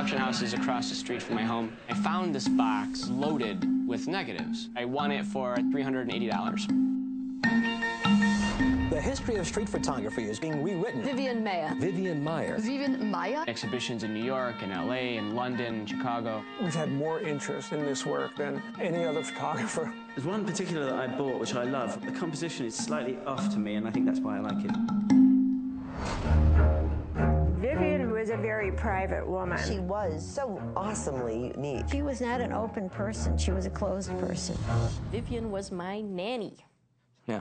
auction house is across the street from my home. I found this box loaded with negatives. I won it for $380. The history of street photography is being rewritten. Vivian Maier. Vivian Maier. Vivian Maier. Exhibitions in New York and LA and London and Chicago. We've had more interest in this work than any other photographer. There's one particular that I bought, which I love. The composition is slightly off to me, and I think that's why I like it. Vivian was a very private woman. She was so awesomely unique. She was not an open person. She was a closed person. Vivian was my nanny. Yeah,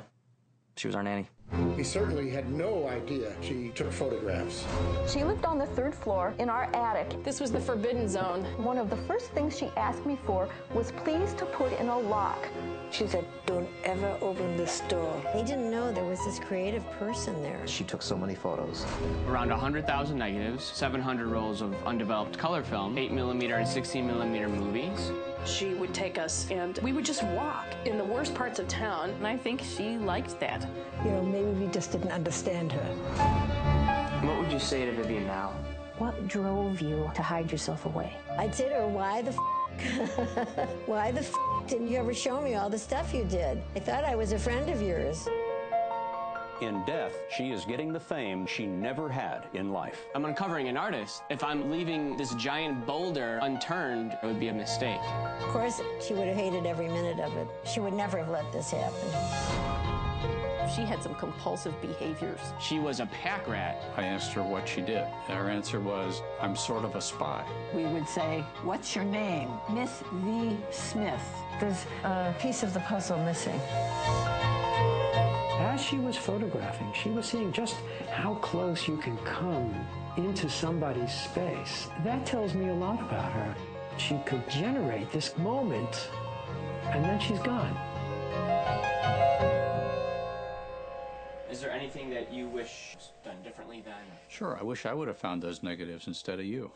she was our nanny. He certainly had no idea she took photographs. She lived on the 3rd floor in our attic. This was the forbidden zone. One of the first things she asked me for was please to put in a lock. She said, don't ever open this door. He didn't know there was this creative person there. She took so many photos. Around 100,000 negatives, 700 rolls of undeveloped color film, 8mm and 16mm movies. She would take us and we would just walk in the worst parts of town, and I think she liked that. You know, maybe we just didn't understand her. What would you say to Vivian now? What drove you to hide yourself away? I'd say to her, why the why the didn't you ever show me all the stuff you did? I thought I was a friend of yours. In death, she is getting the fame she never had in life. I'm uncovering an artist. If I'm leaving this giant boulder unturned, it would be a mistake. Of course, she would have hated every minute of it. She would never have let this happen. She had some compulsive behaviors. She was a pack rat. I asked her what she did. Her answer was, I'm sort of a spy. We would say, what's your name? Miss V. Smith. There's a piece of the puzzle missing. As she was photographing, she was seeing just how close you can come into somebody's space. That tells me a lot about her. She could generate this moment, and then she's gone. Is there anything that you wish was done differently then? Sure, I wish I would have found those negatives instead of you.